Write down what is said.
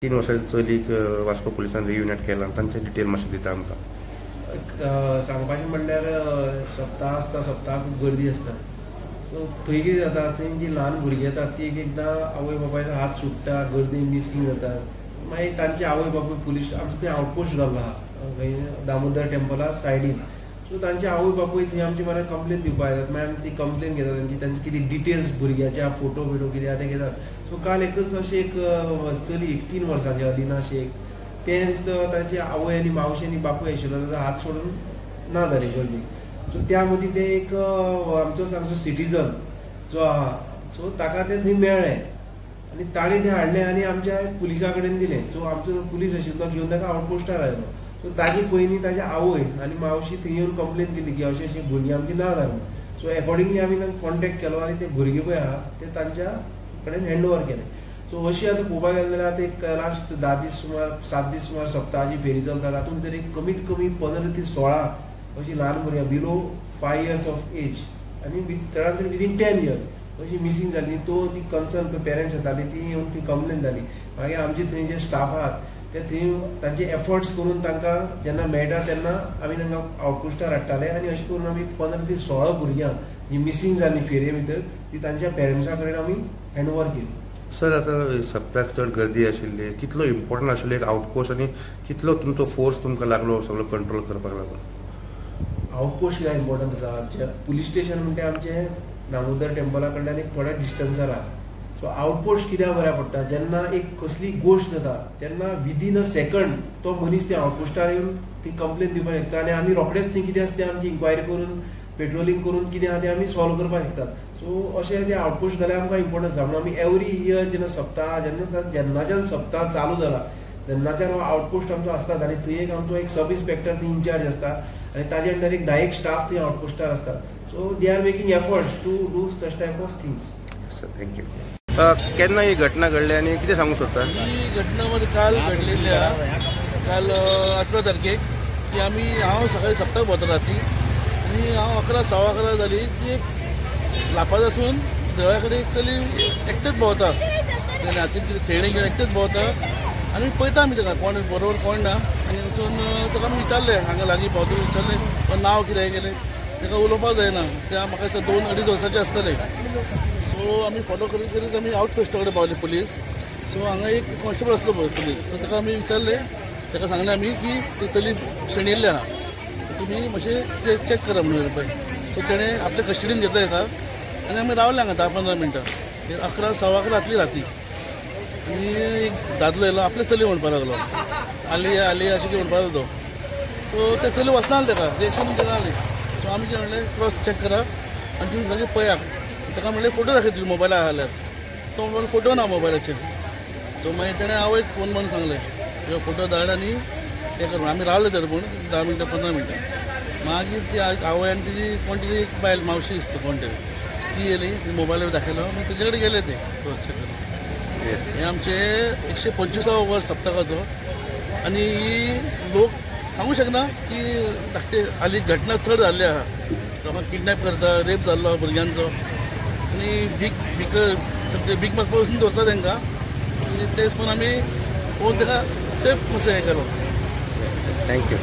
3 वर्सांची चलीक वास्को पुलिसान रियुनेट केला तांचे डिटेल मातशें दिता आमकां. सांगपाचें म्हणल्यार सप्ताह आसता, सप्ताह खूब गर्दी आसता. सो थंय कितें जाता, थंय जी ल्हान भुरगीं येतात ती एक एकदां आवय बापायचो हात सुट्टा, गर्दी मिसींग जातात. मागीर तांचे आवय बापूय पुलीस आमचो थंय आउटपोस्ट जाल्लो आहा खंय दामोदर टेंपला सायडीन. सो तांचे आवय बापूय थंय आमचे म्हळ्यार कंप्लेन दिवपाक येतात. मागीर आमी ती कंप्लेन घेतात तांची कितें डिटेल्स भुरग्याचे फोटो बिटो कितें आहा ते घेतात. सो काल एकच अशी एक चली 3 वर्सांची अलिना शेख, तें दिसता ताची आवय आनी मावशी आनी बापूय आशिल्लो ताचो हात सोडून ना जाली गर्दी. सो त्या मदीं ते एक आमचो सिटीजन जो आहा, सो ताका तें थंय मेळ्ळें आनी ताणें तें हाडलें आनी आमच्या पुलिसा कडेन दिलें. सो आमचो पुलीस आशिल्लो तो घेवन ताका आउटपोस्टार आयलो. सो ताजे पयलीं ताजे आवय आनी मावशी थंय येवन कंप्लेन दिली की अशी अशी भुरगीं आमची ना जाली. सो एकॉर्डिंगली आमी तांकां कॉन्टेक्ट केलो आनी ते भुरगे पळय आहा ते तांच्या कडेन हँड ओवर केलें. सो अशी आतां पळोवपाक गेलें जाल्यार आतां एक लास्ट 10 दीस सुमार 7 दीस सुमार सप्ताहाची फेरी चलता. तातूंत तरी कमीत कमी 15 ते 16 अशीं ल्हान भुरग्यां बिलो 5 years ऑफ एज आनी चडांत विदीन 10 years अशी मिसींग जाली. तो ती कन्सर्न पेरंट्स येताली ती येवन ती कंप्लेन जाली. मागीर आमचे थंय जे स्टाफ आहात ते थंय तांचे एफर्ट्स करून तांकां जेन्ना मेळटा तेन्ना आमी तांकां आउटपोस्टार हाडटाले आनी अशें करून आमी 15 ते 16 भुरग्यां जी मिसींग जाली फेरये भितर ती तांच्या पेरंट्सा कडेन आमी हँड ओवर केली. सर आतां सप्ताक चड गर्दी आशिल्ली, कितलो इम्पॉर्टंट आशिल्लो एक आउटपोस्ट आनी कितलो तुमचो फोर्स तुमकां लागलो सगळो कंट्रोल करपाक लागून? आउटपोस्ट कित्याक इम्पॉर्टंट आसा, पुलीस स्टेशन म्हणजे आमचें दामोदर टेंपला कडल्यान एक थोड्या डिस्टन्सार आहा. सो आउटपोस्ट कित्याक बऱ्या पडटा, जेन्ना एक कसली गोश्ट जाता तेन्ना विदीन अ सेकंड तो मनीस त्या आउटपोस्टार येवन ती कंप्लेन दिवपाक शकता आनी आमी रोखडेंच थंय कितें आसा तें आमची इन्क्वायरी करून पेट्रोलिंग करून कितें आहा तें आमी सॉल्व करपाक शकतात. सो अशें तें आउटपोस्ट जाल्यार आमकां इम्पॉर्टंट आसा. म्हणून आमी एवरी इयर जेन्ना सप्ताह जेन्नाच्यान सप्ताह चालू जाला तेन्नाच्यान हो आउटपोस्ट आमचो आसतात आनी थंय एक आमचो एक सब इन्स्पेक्टर थंय इन्चार्ज आसता आनी ताजे अंडर एक 10 स्टाफ थंय आउटपोस्टार आसता. So they are making efforts to do such type of things. Sir thank you. केन्ना ही घटना घडली आनी कितें सांगूंक सोदता? ही घटना मध्ये काल घडलेली आहे. काल 18 तारखेक की हांव सकाळी सप्ताक भोंवता राती आनी हांव 11:15 जाली की एक लापाज आसून देवळा कडेन एक चली एकटेच भोंवता, हातीन कितें खेळणी घेवन एकटेच भोंवता आनी पळयता आमी ताका कोण बरोबर कोण ना. आनी वचून ताका आमी विचारलें, हांगा लागीं भोंवता विचारलें नांव कितें गेलें, ताका उलोवपाक जायना. त्या म्हाका दिसता 2-2.5 वर्सांचे आसतले. सो आमी फॉलो करीत करीत आमी आउटपोस्टा कडेन पावले पुलीस. सो हांगा एक कॉन्स्टेबल आसलो पळय पुलीस, सो ताका आमी विचारलें, ताका सांगलें आमी की ती चली शेणिल्ली आहा, सो तुमी मातशें चॅक करा म्हणून पळय. सो तेणें आपल्या कस्टडीन घेतलो ताका आनी आमी रावले हांगा 10-15 मिनटां. 11:15 जातली राती आनी एक दादलो येयलो आपले चली म्हणपाक लागलो, आली आली अशें कितें म्हणपाक लागलो तो. सो ते चली वचनासलें ताका, रिएक्शन दिनासली. सो आमी कितें म्हणलें क्रॉस चॅक करा आनी तुमी मागीर पळयात. ताका म्हणलें फोटो दाखय तुजे मोबायलार जाल्यार. तो म्हणून फोटो ना मोबायलाचेर. सो मागीर तेणें आवयक फोन म्हणून सांगलें ह्यो फोटो धाड आनी हें कर. आमी रावले तर पूण 10 मिनटां 15 मिनटां. मागीर ती आवय आनी तिजी कोण तरी एक बायल मावशी दिसता कोण तरी ती येयली, ती मोबायलार दाखयलो. मागीर तेजे कडेन गेले ते क्रॉस चॅक करपाक. हें आमचें 125 वर्स सप्तकाचो आनी ही लोक सांगूं शकना की धाकटे हालीं घटना चड जाल्ली आहा. लोकांक किडनॅप करता, रेप जाल्लो भुरग्यांचो आनी भीक मागपाक वचून दवरता तांकां. आनी ते दिसपून आमी पळोवन ताका सेफ मातशें हें केलो. थँक्यू.